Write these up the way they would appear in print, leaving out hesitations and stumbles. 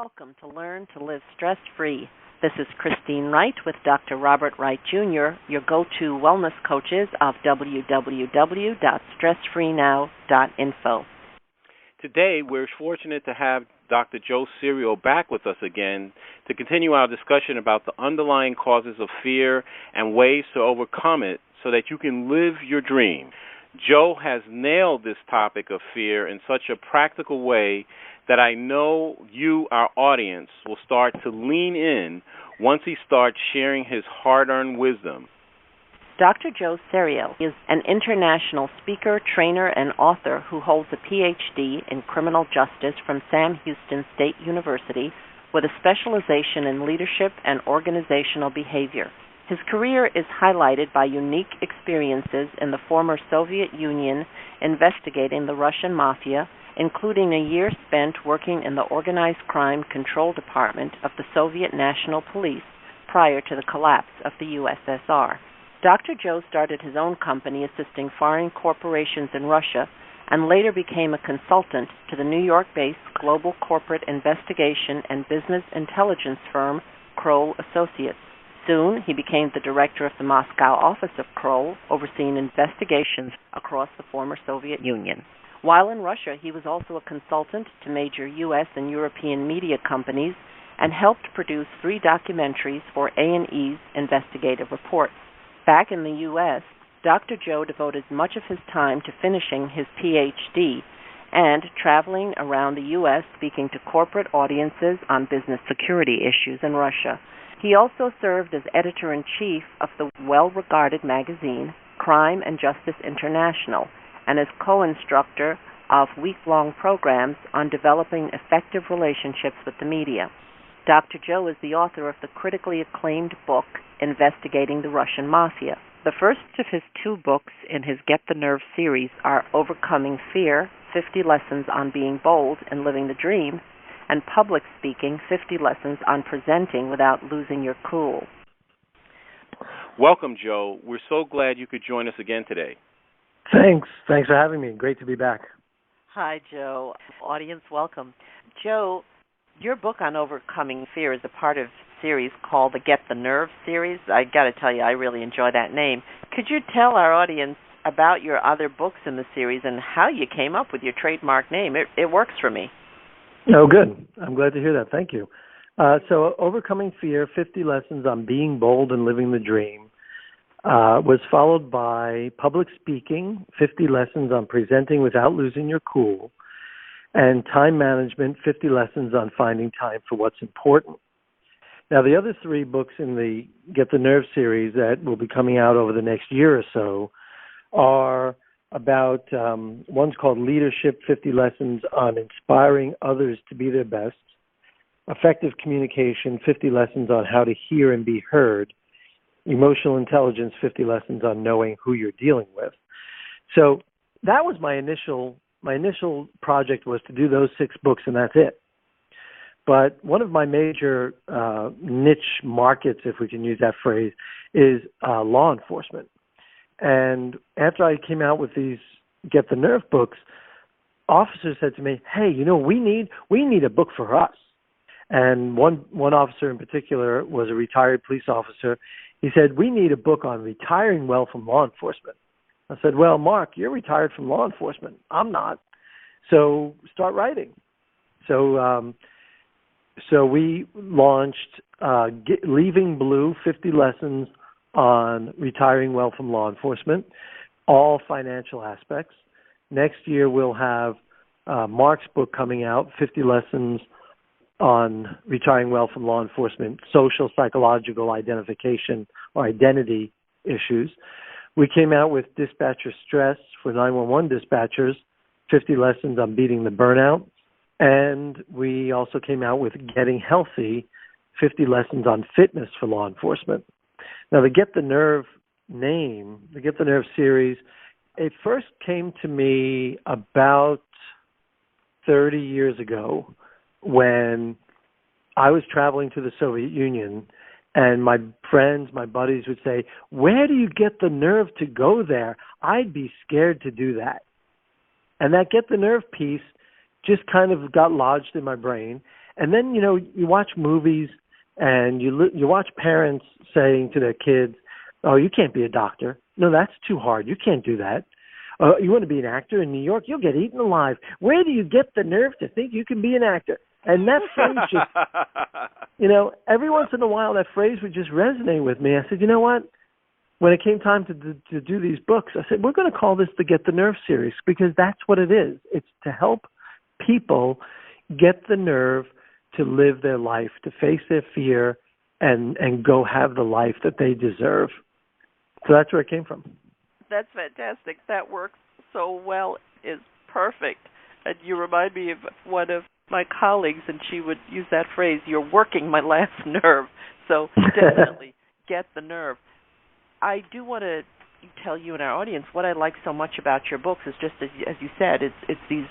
welcome to Learn to Live Stress-Free. This is Christine Wright with Dr. Robert Wright Jr., your go-to wellness coaches of www.stressfreenow.info. Today, we're fortunate to have Dr. Joe Serio back with us again to continue our discussion about the underlying causes of fear and ways to overcome it so that you can live your dream. Joe has nailed this topic of fear in such a practical way that I know you, our audience, will start to lean in once he starts sharing his hard-earned wisdom. Dr. Joe Serio is an international speaker, trainer, and author who holds a Ph.D. in criminal justice from Sam Houston State University with a specialization in leadership and organizational behavior. His career is highlighted by unique experiences in the former Soviet Union investigating the Russian mafia, including a year spent working in the Organized Crime Control Department of the Soviet National Police prior to the collapse of the USSR. Dr. Joe started his own company assisting foreign corporations in Russia and later became a consultant to the New York-based global corporate investigation and business intelligence firm Kroll Associates. Soon, he became the director of the Moscow office of Kroll, overseeing investigations across the former Soviet Union. While in Russia, he was also a consultant to major U.S. and European media companies and helped produce 3 documentaries for A&E's investigative reports. Back in the U.S., Dr. Joe devoted much of his time to finishing his Ph.D. and traveling around the U.S. speaking to corporate audiences on business security issues in Russia. He also served as editor-in-chief of the well-regarded magazine Crime and Justice International and as co-instructor of week-long programs on developing effective relationships with the media. Dr. Joe is the author of the critically acclaimed book, Investigating the Russian Mafia. The first of his 2 books in his Get the Nerve series are Overcoming Fear, 50 Lessons on Being Bold and Living the Dream, and Public Speaking, 50 Lessons on Presenting Without Losing Your Cool. Welcome, Joe. We're so glad you could join us again today. Thanks for having me. Great to be back. Hi, Joe. Audience, welcome. Joe, your book on overcoming fear is a part of a series called the Get the Nerve series. I got to tell you, I really enjoy that name. Could you tell our audience about your other books in the series and how you came up with your trademark name? It works for me. Oh, good. I'm glad to hear that. Thank you. So Overcoming Fear, 50 Lessons on Being Bold and Living the Dream, was followed by Public Speaking, 50 Lessons on Presenting Without Losing Your Cool, and Time Management, 50 Lessons on Finding Time for What's Important. Now, the other 3 books in the Get the Nerve series that will be coming out over the next year or so are about, one's called Leadership, 50 Lessons on Inspiring Others to Be Their Best, Effective Communication, 50 Lessons on How to Hear and Be Heard, Emotional Intelligence, 50 Lessons on Knowing Who You're Dealing With. So that was my initial project, was to do those 6 books, and that's it. But one of my major niche markets, if we can use that phrase, is law enforcement. And after I came out with these Get the Nerve books, officers said to me, "Hey, we need a book for us." And one officer in particular was a retired police officer. He said, "We need a book on retiring well from law enforcement." I said, "Well, Mark, you're retired from law enforcement. I'm not. So start writing." So we launched Leaving Blue, 50 Lessons on Retiring Well from Law Enforcement, all financial aspects. Next year we'll have Mark's book coming out, 50 Lessons on Retiring Well from Law Enforcement, Social Psychological Identification or Identity Issues. We came out with Dispatcher Stress for 911 dispatchers, 50 Lessons on Beating the Burnout. And we also came out with Getting Healthy, 50 Lessons on Fitness for Law Enforcement. Now, the Get the Nerve name, the Get the Nerve series, it first came to me about 30 years ago when I was traveling to the Soviet Union, and my friends, my buddies would say, "Where do you get the nerve to go there? I'd be scared to do that." And that Get the Nerve piece just kind of got lodged in my brain. And then, you watch movies and you watch parents saying to their kids, oh, you can't be a doctor. No, that's too hard. You can't do that. You want to be an actor in New York? You'll get eaten alive. Where do you get the nerve to think you can be an actor? And that phrase just, every once in a while that phrase would just resonate with me. I said, you know what? When it came time to do these books, I said, we're going to call this the Get the Nerve series because that's what it is. It's to help people get the nerve to live their life, to face their fear, and go have the life that they deserve. So that's where it came from. That's fantastic. That works so well. Is perfect. And you remind me of one of my colleagues, and she would use that phrase, you're working my last nerve. So definitely get the nerve. I do want to tell you and our audience what I like so much about your books is just, as you said, it's these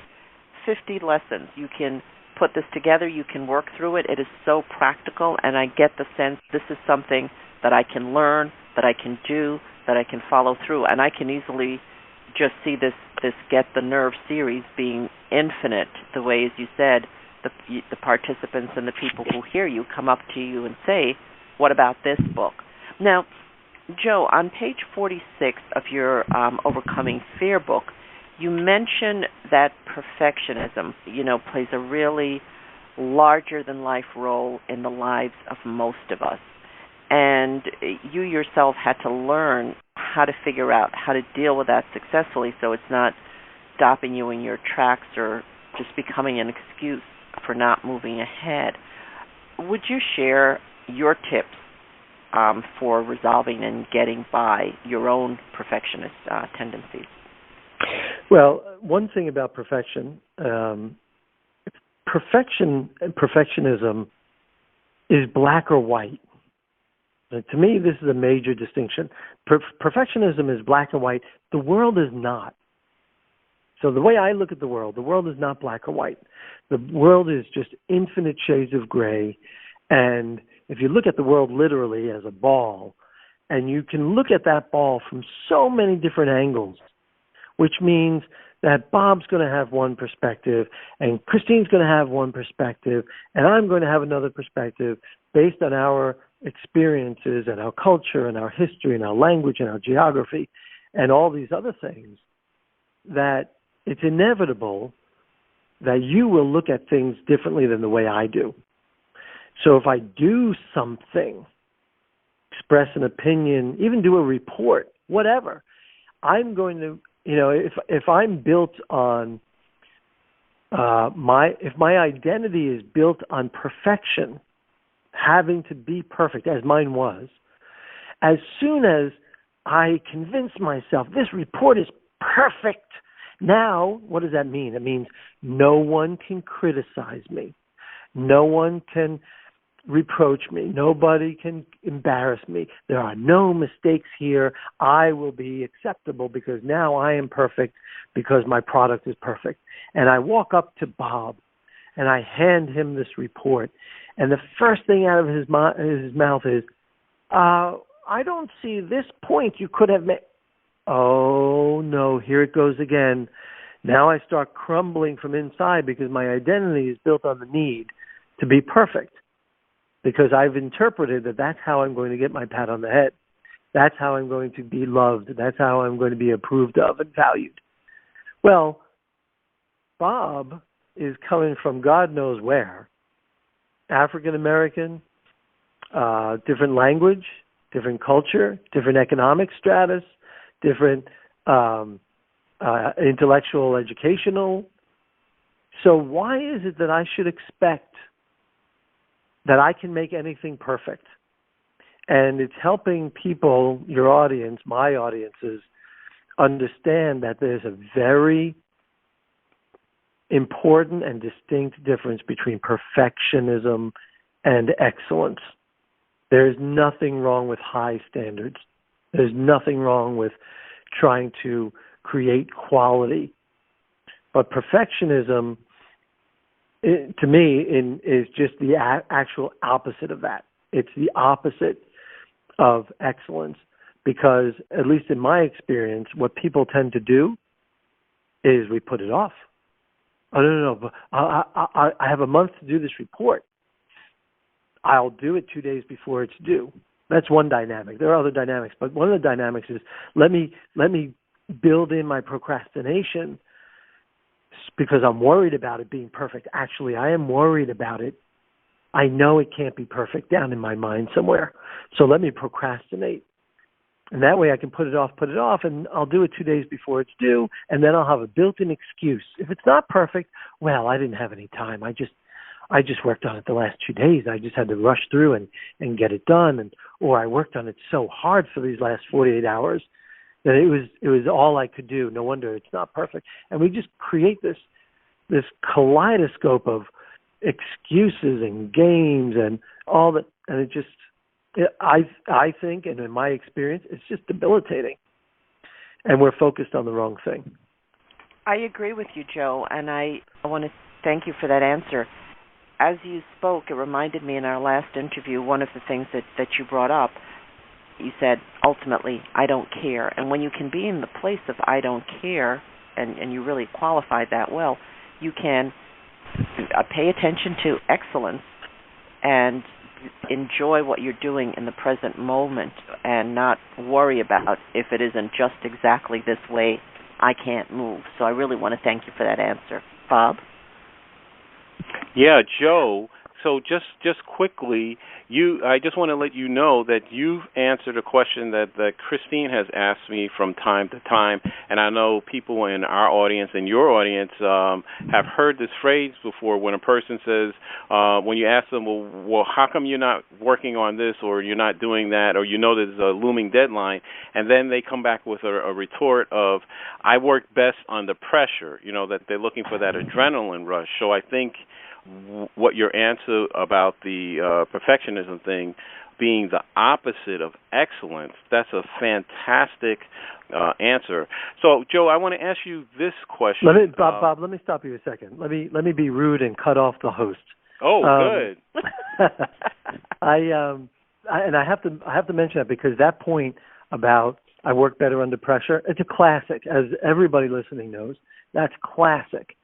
50 lessons. You can put this together. You can work through it. It is so practical, and I get the sense this is something that I can learn, that I can do, that I can follow through, and I can easily just see this Get the Nerve series being infinite, the way, as you said, the participants and the people who hear you come up to you and say, what about this book? Now, Joe, on page 46 of your Overcoming Fear book, you mention that perfectionism, plays a really larger-than-life role in the lives of most of us. And you yourself had to learn how to figure out how to deal with that successfully so it's not stopping you in your tracks or just becoming an excuse for not moving ahead. Would you share your tips for resolving and getting by your own perfectionist tendencies? Well, one thing about perfectionism is black or white. To me, this is a major distinction. Perfectionism is black and white. The world is not. So the way I look at the world is not black or white. The world is just infinite shades of gray. And if you look at the world literally as a ball, and you can look at that ball from so many different angles, which means that Bob's going to have one perspective, and Christine's going to have one perspective, and I'm going to have another perspective based on our experiences and our culture and our history and our language and our geography and all these other things, that it's inevitable that you will look at things differently than the way I do. So if I do something, express an opinion, even do a report, whatever, I'm going to, if I'm built on if my identity is built on perfection, having to be perfect, as mine was, as soon as I convince myself this report is perfect, now what does that mean? It means no one can criticize me. No one can reproach me. Nobody can embarrass me. There are no mistakes here. I will be acceptable because now I am perfect because my product is perfect. And I walk up to Bob and I hand him this report. And the first thing out of his mouth is, I don't see this point you could have made. Oh, no, here it goes again. Now I start crumbling from inside because my identity is built on the need to be perfect. Because I've interpreted that that's how I'm going to get my pat on the head. That's how I'm going to be loved. That's how I'm going to be approved of and valued. Well, Bob is coming from God knows where. African American, different language, different culture, different economic status, different intellectual, educational. So why is it that I should expect that I can make anything perfect? And it's helping people, your audience, my audiences, understand that there's a very important and distinct difference between perfectionism and excellence. There's nothing wrong with high standards. There's nothing wrong with trying to create quality. But perfectionism, to me, is just the actual opposite of that. It's the opposite of excellence because, at least in my experience, what people tend to do is we put it off. Oh, no. But I have a month to do this report. I'll do it 2 days before it's due. That's one dynamic. There are other dynamics, but one of the dynamics is let me build in my procrastination because I'm worried about it being perfect. Actually, I am worried about it. I know it can't be perfect down in my mind somewhere. So let me procrastinate. And that way I can put it off, and I'll do it 2 days before it's due, and then I'll have a built-in excuse. If it's not perfect, well, I didn't have any time. I just worked on it the last 2 days. I just had to rush through and get it done, or I worked on it so hard for these last 48 hours that it was all I could do. No wonder it's not perfect. And we just create this kaleidoscope of excuses and games and all that, and it just I think, and in my experience, it's just debilitating, and we're focused on the wrong thing. I agree with you, Joe, and I want to thank you for that answer. As you spoke, it reminded me in our last interview, one of the things that you brought up, you said, ultimately, I don't care. And when you can be in the place of I don't care, and you really qualified that well, you can pay attention to excellence and enjoy what you're doing in the present moment and not worry about if it isn't just exactly this way, I can't move. So I really want to thank you for that answer. Bob? Yeah, Joe. So just quickly, I just want to let you know that you've answered a question that Christine has asked me from time to time, and I know people in our audience and your audience have heard this phrase before when a person says, when you ask them, well, how come you're not working on this, or you're not doing that, or there's a looming deadline, and then they come back with a retort of, I work best under pressure, that they're looking for that adrenaline rush. So I think what your answer about the perfectionism thing being the opposite of excellence, that's a fantastic answer. So, Joe, I want to ask you this question. Bob, let me stop you a second. Let me be rude and cut off the host. Oh, good. I have to mention that because that point about I work better under pressure, it's a classic, as everybody listening knows. That's classic.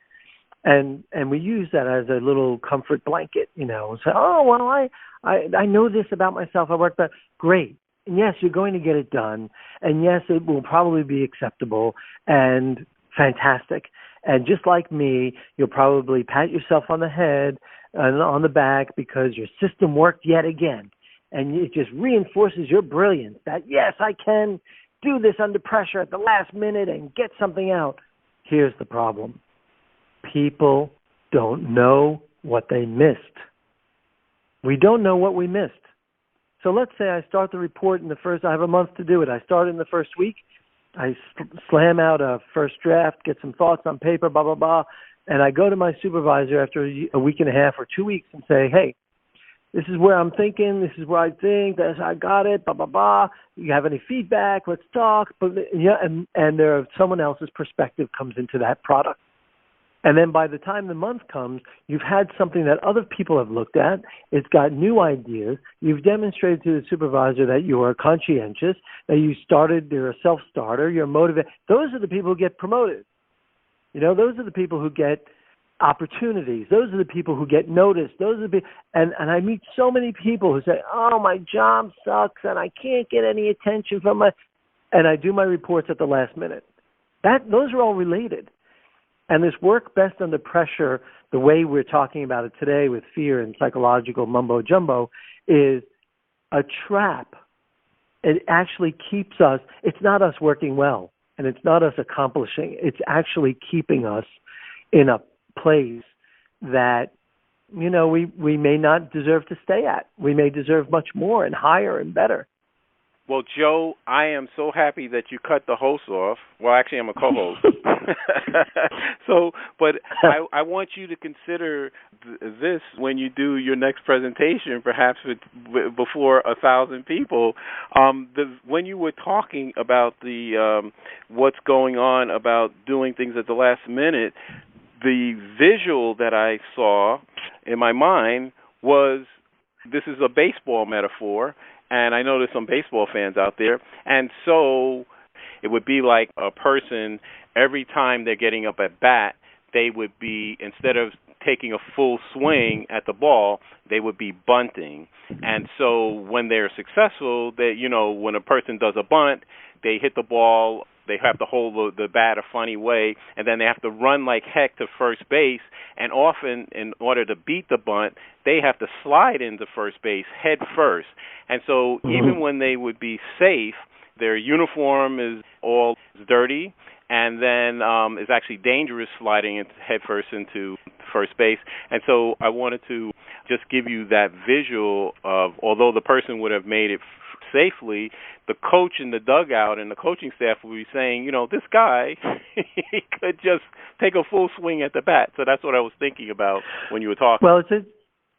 And we use that as a little comfort blanket, and say, oh, well, I know this about myself. I work better. Great. And yes, you're going to get it done. And yes, it will probably be acceptable and fantastic. And just like me, you'll probably pat yourself on the head and on the back because your system worked yet again. And it just reinforces your brilliance that, yes, I can do this under pressure at the last minute and get something out. Here's the problem. People don't know what they missed. We don't know what we missed. So let's say I start the report I have a month to do it. I start in the first week. I slam out a first draft, get some thoughts on paper, blah, blah, blah. And I go to my supervisor after a week and a half or 2 weeks and say, hey, this is where I'm thinking. This is where I think. I got it, blah, blah, blah. You have any feedback? Let's talk. But, and someone else's perspective comes into that product. And then by the time the month comes, you've had something that other people have looked at. It's got new ideas. You've demonstrated to the supervisor that you are conscientious, that you're a self-starter, you're motivated. Those are the people who get promoted. Those are the people who get opportunities. Those are the people who get noticed. Those are the people, and I meet so many people who say, oh, my job sucks and I can't get any attention and I do my reports at the last minute. Those are all related. And this work best under pressure, the way we're talking about it today with fear and psychological mumbo-jumbo, is a trap. It actually keeps us, it's not us working well, and it's not us accomplishing. It's actually keeping us in a place that, we may not deserve to stay at. We may deserve much more and higher and better. Well, Joe, I am so happy that you cut the host off. Well, actually, I'm a co-host. But I want you to consider this when you do your next presentation, perhaps before 1,000 people. When you were talking about what's going on about doing things at the last minute, the visual that I saw in my mind was, this is a baseball metaphor, and I know there's some baseball fans out there, and so it would be like a person, every time they're getting up at bat, they would be, instead of taking a full swing at the ball, they would be bunting. And so when they're successful, when a person does a bunt, they hit the ball, they have to hold the bat a funny way, and then they have to run like heck to first base. And often, in order to beat the bunt, they have to slide into first base head first. And so even when they would be safe, their uniform is all dirty, and then it's actually dangerous sliding head first into first base. And so I wanted to just give you that visual of, although the person would have made it safely, the coach in the dugout and the coaching staff would be saying, this guy, he could just take a full swing at the bat. So that's what I was thinking about when you were talking. Well,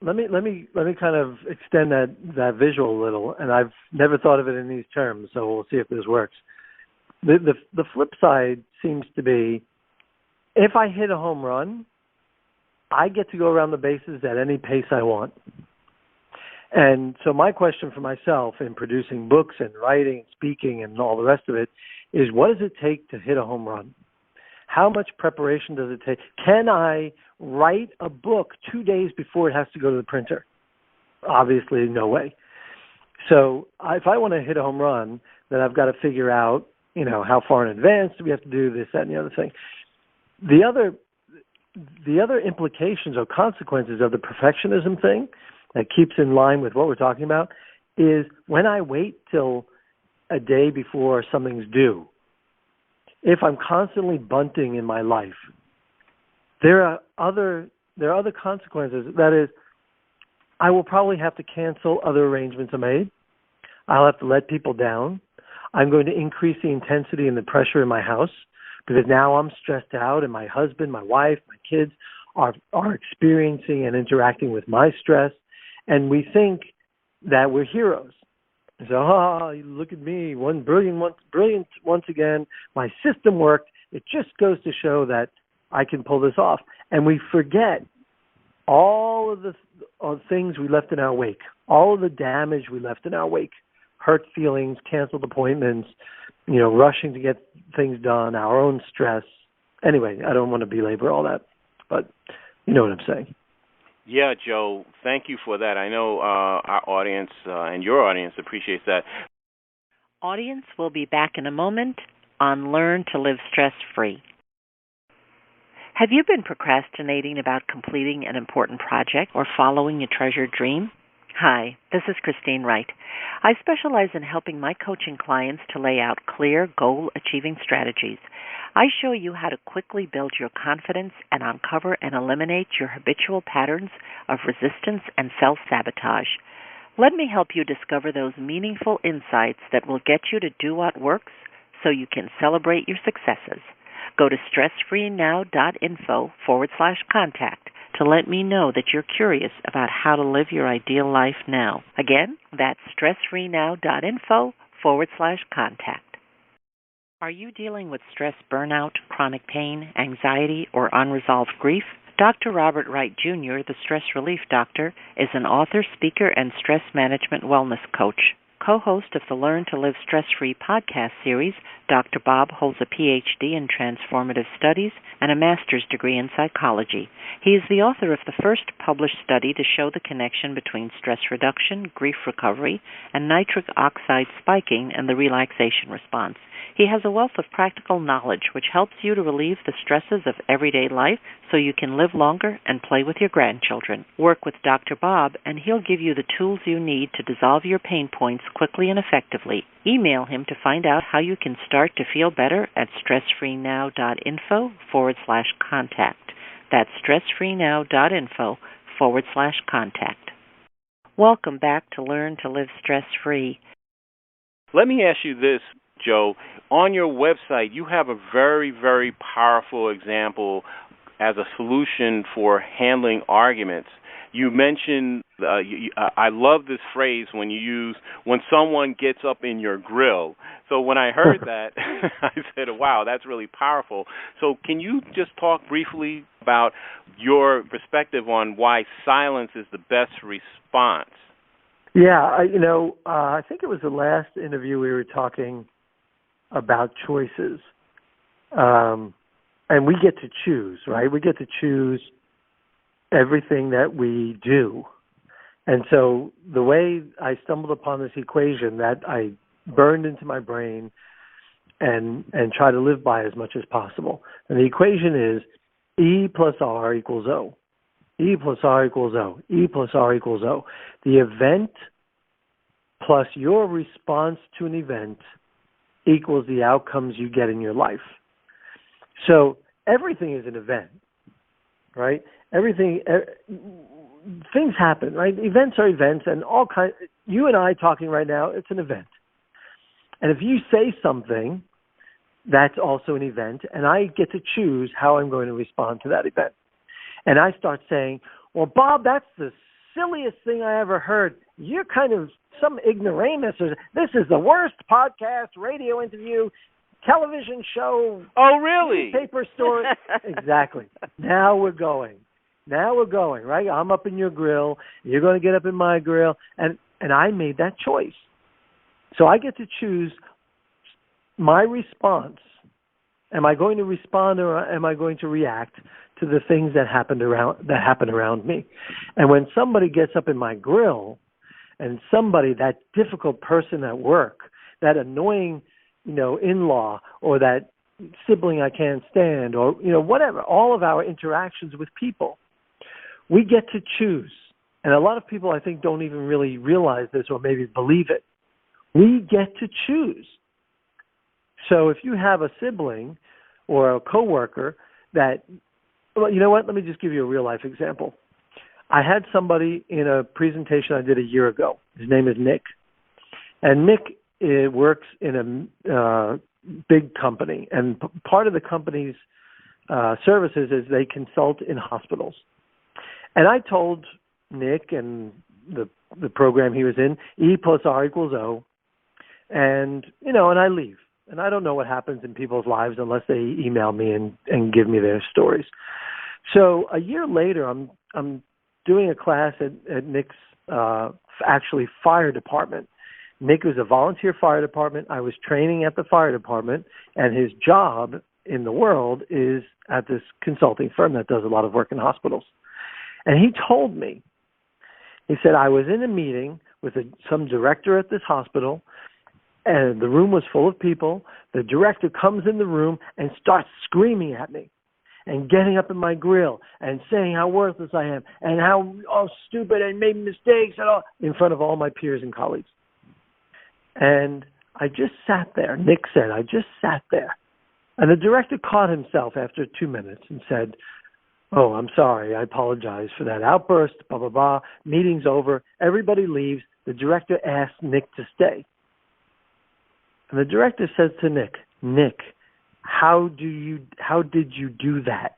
let me kind of extend that visual a little, and I've never thought of it in these terms, so we'll see if this works. The flip side seems to be, if I hit a home run, I get to go around the bases at any pace I want. And so my question for myself in producing books and writing and speaking and all the rest of it is, what does it take to hit a home run? How much preparation does it take? Can I write a book 2 days before it has to go to the printer? Obviously, no way. So if I want to hit a home run, then I've got to figure out, how far in advance do we have to do this, that, and the other thing. The other implications or consequences of the perfectionism thing that keeps in line with what we're talking about is when I wait till a day before something's due, if I'm constantly bunting in my life, there are other consequences. That is, I will probably have to cancel other arrangements I made. I'll have to let people down. I'm going to increase the intensity and the pressure in my house because now I'm stressed out, and my husband, my wife, my kids are experiencing and interacting with my stress. And we think that we're heroes. So, look at me, brilliant once again. My system worked. It just goes to show that I can pull this off. And we forget all of the things we left in our wake, all of the damage we left in our wake, hurt feelings, canceled appointments, rushing to get things done, our own stress. Anyway, I don't want to belabor all that, but you know what I'm saying. Yeah, Joe, thank you for that. I know our audience and your audience appreciates that. Audience will be back in a moment on Learn to Live Stress-Free. Have you been procrastinating about completing an important project or following a treasured dream? Hi, this is Christine Wright. I specialize in helping my coaching clients to lay out clear, goal-achieving strategies. I show you how to quickly build your confidence and uncover and eliminate your habitual patterns of resistance and self-sabotage. Let me help you discover those meaningful insights that will get you to do what works so you can celebrate your successes. Go to stressfreenow.info/contact to let me know that you're curious about how to live your ideal life now. Again, that's stressfreenow.info/contact. Are you dealing with stress, burnout, chronic pain, anxiety, or unresolved grief? Dr. Robert Wright Jr., the Stress Relief Doctor, is an author, speaker, and stress management wellness coach. Co-host of the Learn to Live Stress-Free podcast series, Dr. Bob holds a Ph.D. in Transformative Studies and a master's degree in psychology. He is the author of the first published study to show the connection between stress reduction, grief recovery, and nitric oxide spiking and the relaxation response. He has a wealth of practical knowledge which helps you to relieve the stresses of everyday life so you can live longer and play with your grandchildren. Work with Dr. Bob and he'll give you the tools you need to dissolve your pain points quickly and effectively. Email him to find out how you can start to feel better at stressfreenow.info/contact. That's stressfreenow.info/contact. Welcome back to Learn to Live Stress-Free. Let me ask you this, Joe. On your website, you have a very, very powerful example as a solution for handling arguments. You mentioned, I love this phrase when you use, when someone gets up in your grill. So when I heard that, I said, wow, that's really powerful. So can you just talk briefly about your perspective on why silence is the best response? Yeah, I think it was the last interview we were talking about choices. and we get to choose, right? We get to choose everything that we do. And so the way I stumbled upon this equation that I burned into my brain and try to live by as much as possible. And the equation is E plus R equals O. E plus R equals O. E plus R equals O. The event plus your response to an event equals the outcomes you get in your life. So everything is an event, right? Things happen, right? Events are events, and all kinds. You and I talking right now, it's an event. And if you say something, that's also an event, and I get to choose how I'm going to respond to that event. And I start saying, well, Bob, that's the silliest thing I ever heard. You're kind of some ignoramus. Or, this is the worst podcast, radio interview, television show. Oh, really? Paper story. Exactly. Now we're going, right? I'm up in your grill. You're going to get up in my grill. And I made that choice. So I get to choose my response. Am I going to respond or am I going to react to the things that happen around me? And when somebody gets up in my grill, and somebody, that difficult person at work, that annoying, in-law, or that sibling I can't stand, or whatever, all of our interactions with people, we get to choose. And a lot of people, I think, don't even really realize this or maybe believe it. We get to choose. So if you have a sibling or a coworker that, well, you know what? Let me just give you a real life example. I had somebody in a presentation I did a year ago. His name is Nick. And Nick works in a big company. And part of the company's services is they consult in hospitals. And I told Nick and the program he was in, E plus R equals O. And, and I leave. And I don't know what happens in people's lives unless they email me and give me their stories. So a year later, I'm doing a class at Nick's actually fire department. Nick was a volunteer fire department. I was training at the fire department, and his job in the world is at this consulting firm that does a lot of work in hospitals. And he told me, he said, I was in a meeting with some director at this hospital, and the room was full of people. The director comes in the room and starts screaming at me and getting up in my grill and saying how worthless I am and how stupid and made mistakes and all in front of all my peers and colleagues. And I just sat there. Nick said, I just sat there. And the director caught himself after 2 minutes and said, oh, I'm sorry. I apologize for that outburst, blah, blah, blah. Meeting's over. Everybody leaves. The director asked Nick to stay. And the director says to Nick, how did you do that?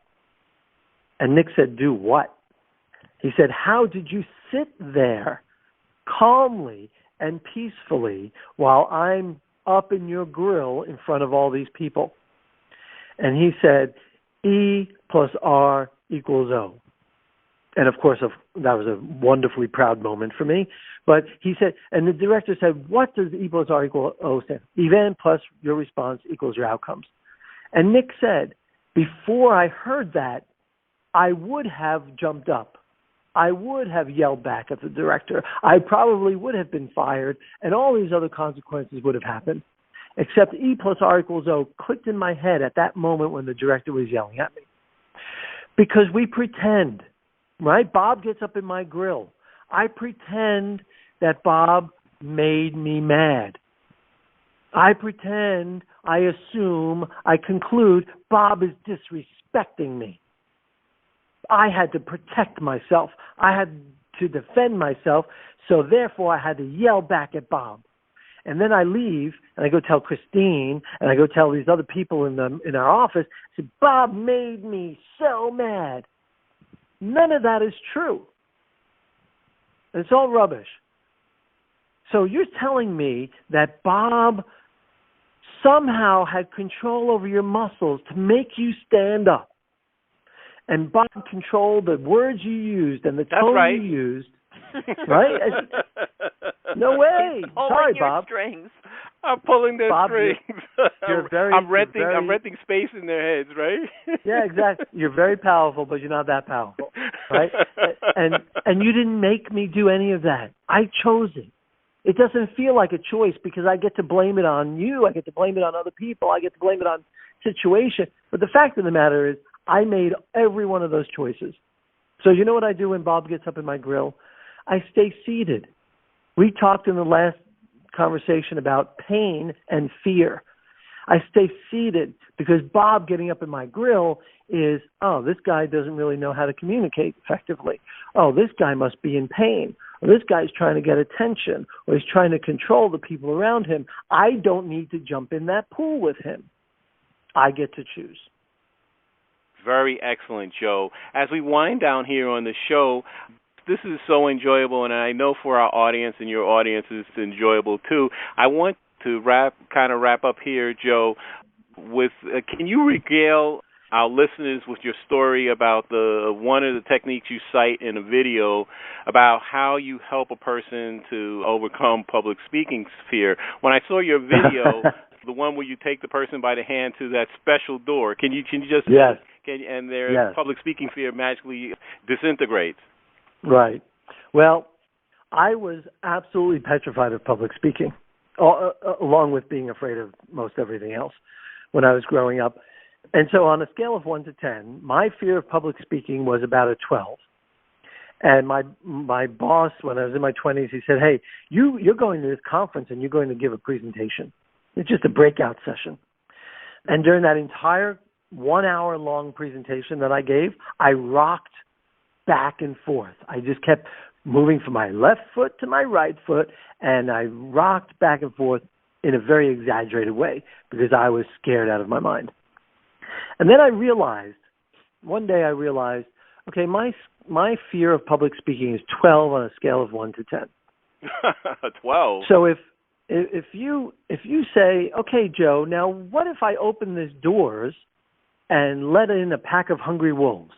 And Nick said, do what? He said, how did you sit there calmly and peacefully while I'm up in your grill in front of all these people? And he said, E plus R equals O. And, of course, that was a wonderfully proud moment for me. But he said, and the director said, what does E plus R equal O stand? Event plus your response equals your outcomes. And Nick said, before I heard that, I would have jumped up. I would have yelled back at the director. I probably would have been fired, and all these other consequences would have happened. Except E plus R equals O clicked in my head at that moment when the director was yelling at me. Because we pretend, right? Bob gets up in my grill. I pretend that Bob made me mad. I pretend, I assume, I conclude Bob is disrespecting me. I had to protect myself. I had to defend myself, so therefore I had to yell back at Bob. And then I leave, and I go tell Christine, and I go tell these other people in our office, I said, Bob made me so mad. None of that is true. It's all rubbish. So you're telling me that Bob somehow had control over your muscles to make you stand up. And Bob controlled the words you used and the tone right. you used. Right? No way. Pulling Sorry, your Bob. strings. I'm pulling their Bob, strings. I'm renting space in their heads, right? Yeah, exactly. You're very powerful, but you're not that powerful, right? And you didn't make me do any of that. I chose it. It doesn't feel like a choice because I get to blame it on you. I get to blame it on other people. I get to blame it on situation. But the fact of the matter is, I made every one of those choices. So you know what I do when Bob gets up in my grill? I stay seated. We talked in the last conversation about pain and fear. I stay seated because Bob getting up in my grill is, oh, this guy doesn't really know how to communicate effectively. Oh, this guy must be in pain. Or this guy's trying to get attention, or he's trying to control the people around him. I don't need to jump in that pool with him. I get to choose. Very excellent, Joe. As we wind down here on the show, this is so enjoyable, and I know for our audience and your audience it's enjoyable too. I want to wrap up here, Joe, with can you regale our listeners with your story about one of the techniques you cite in a video about how you help a person to overcome public speaking fear? When I saw your video, the one where you take the person by the hand to that special door, can you just yes. And their public speaking fear magically disintegrates? Right. Well, I was absolutely petrified of public speaking, along with being afraid of most everything else when I was growing up. And so on a scale of 1 to 10, my fear of public speaking was about a 12. And my boss, when I was in my 20s, he said, hey, you're going to this conference and you're going to give a presentation. It's just a breakout session. And during that entire 1 hour long presentation that I gave, I rocked back and forth. I just kept moving from my left foot to my right foot, and I rocked back and forth in a very exaggerated way because I was scared out of my mind. And then one day I realized, okay, my fear of public speaking is 12 on a scale of 1 to 10. 12. So if you say, okay, Joe, now what if I open these doors and let in a pack of hungry wolves?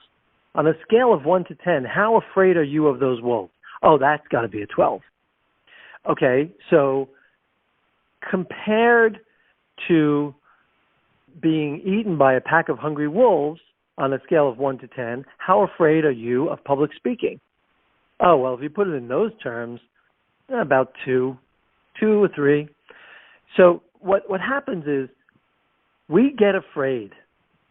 On a scale of 1 to 10, how afraid are you of those wolves? Oh, that's got to be a 12. Okay, so compared to being eaten by a pack of hungry wolves on a scale of 1 to 10, how afraid are you of public speaking? Oh, well, if you put it in those terms, about 2 or 3. So what happens is we get afraid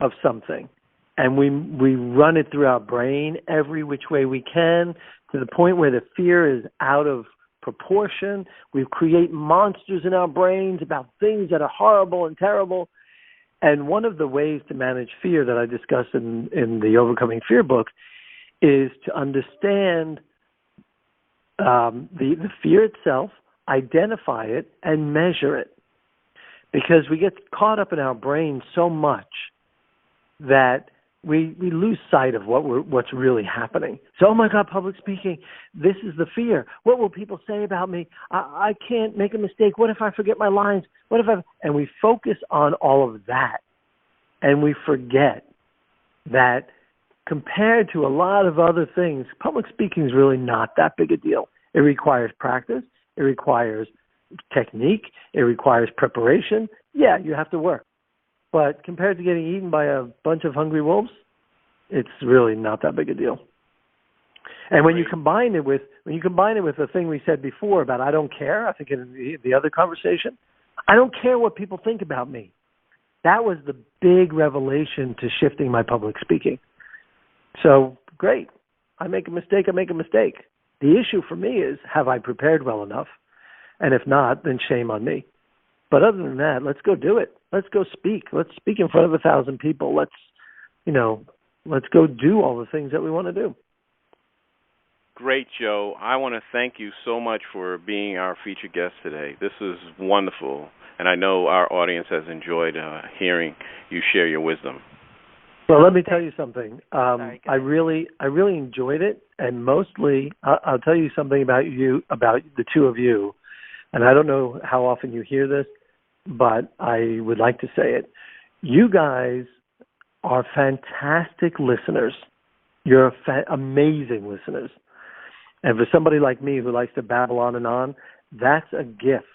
of something, and we run it through our brain every which way we can to the point where the fear is out of proportion. We create monsters in our brains about things that are horrible and terrible. And one of the ways to manage fear that I discuss in the Overcoming Fear book is to understand the fear itself, identify it, and measure it. Because we get caught up in our brain so much that we lose sight of what's really happening. So, oh my God, public speaking, this is the fear. What will people say about me? I can't make a mistake. What if I forget my lines? And we focus on all of that. And we forget that compared to a lot of other things, public speaking is really not that big a deal. It requires practice. It requires technique. It requires preparation. Yeah, you have to work. But compared to getting eaten by a bunch of hungry wolves, it's really not that big a deal. And when you combine it with the thing we said before about I don't care, I think in the other conversation, I don't care what people think about me. That was the big revelation to shifting my public speaking. So, great. I make a mistake. The issue for me is, have I prepared well enough? And if not, then shame on me. But other than that, let's go do it. Let's go speak. Let's speak in front of 1,000 people. Let's go do all the things that we want to do. Great, Joe. I want to thank you so much for being our featured guest today. This is wonderful, and I know our audience has enjoyed hearing you share your wisdom. Well, let me tell you something. I really enjoyed it, and mostly I'll tell you something about the two of you. And I don't know how often you hear this, but I would like to say it. You guys are fantastic listeners. You're amazing listeners. And for somebody like me who likes to babble on and on, that's a gift.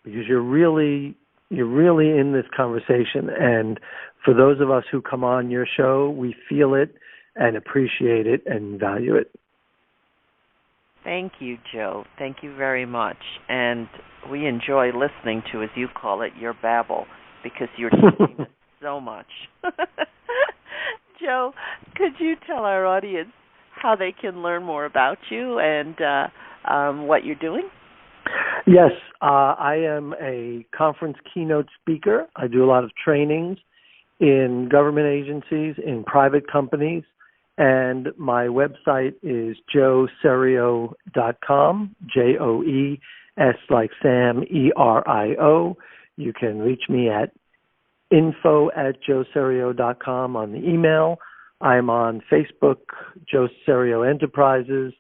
because you're really in this conversation. And for those of us who come on your show, we feel it and appreciate it and value it. Thank you, Joe. Thank you very much. And we enjoy listening to, as you call it, your babble, because you're teaching us so much. Joe, could you tell our audience how they can learn more about you and what you're doing? Yes, I am a conference keynote speaker. I do a lot of trainings in government agencies, in private companies, and my website is joeserio.com, Joes like Sam, Erio. You can reach me at info@joeserio.com on the email. I'm on Facebook, Joe Serio Enterprises,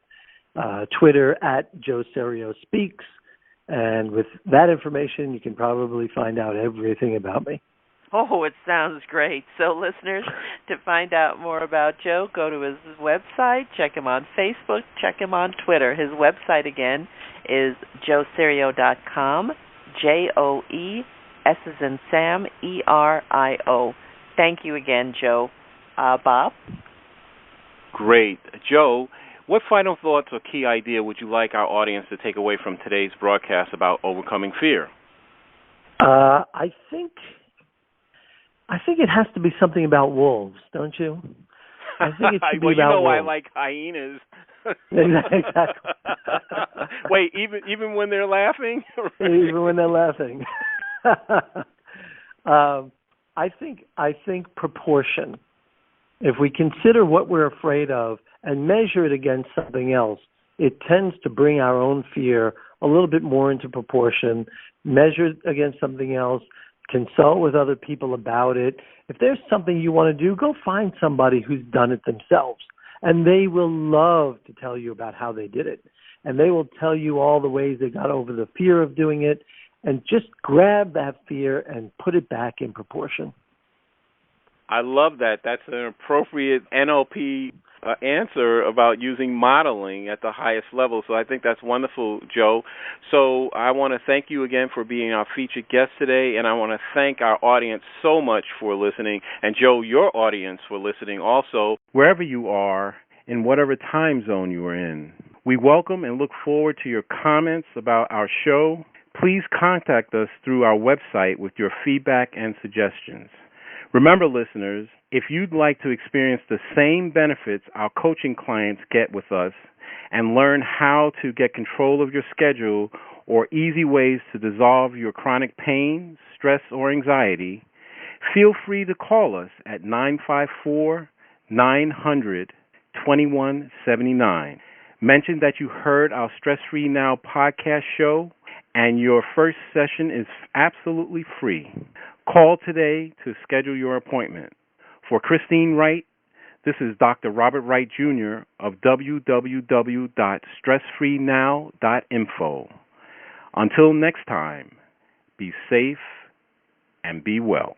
Twitter @Joe Serio Speaks, and with that information, you can probably find out everything about me. Oh, it sounds great. So, listeners, to find out more about Joe, go to his website, check him on Facebook, check him on Twitter. His website, again, is joeserio.com, Joes as in Sam, Erio. Thank you again, Joe. Bob? Great. Joe, what final thoughts or key idea would you like our audience to take away from today's broadcast about overcoming fear? I think it has to be something about wolves, don't you? I think it should be about wolves. I like hyenas. Exactly. Wait, even when they're laughing? Even when they're laughing. I think proportion. If we consider what we're afraid of and measure it against something else, it tends to bring our own fear a little bit more into proportion. Measure it against something else. Consult with other people about it. If there's something you want to do, go find somebody who's done it themselves. And they will love to tell you about how they did it. And they will tell you all the ways they got over the fear of doing it. And just grab that fear and put it back in proportion. I love that. That's an appropriate NLP answer about using modeling at the highest level. So I think that's wonderful, Joe. So I want to thank you again for being our featured guest today, and I want to thank our audience so much for listening, and Joe, your audience for listening also, wherever you are, in whatever time zone you are in. We welcome and look forward to your comments about our show. Please contact us through our website with your feedback and suggestions. Remember, listeners, if you'd like to experience the same benefits our coaching clients get with us and learn how to get control of your schedule or easy ways to dissolve your chronic pain, stress, or anxiety, feel free to call us at 954-900-2179. Mention that you heard our Stress Free Now podcast show, and your first session is absolutely free. Call today to schedule your appointment. For Christine Wright, this is Dr. Robert Wright, Jr. of www.stressfreenow.info. Until next time, be safe and be well.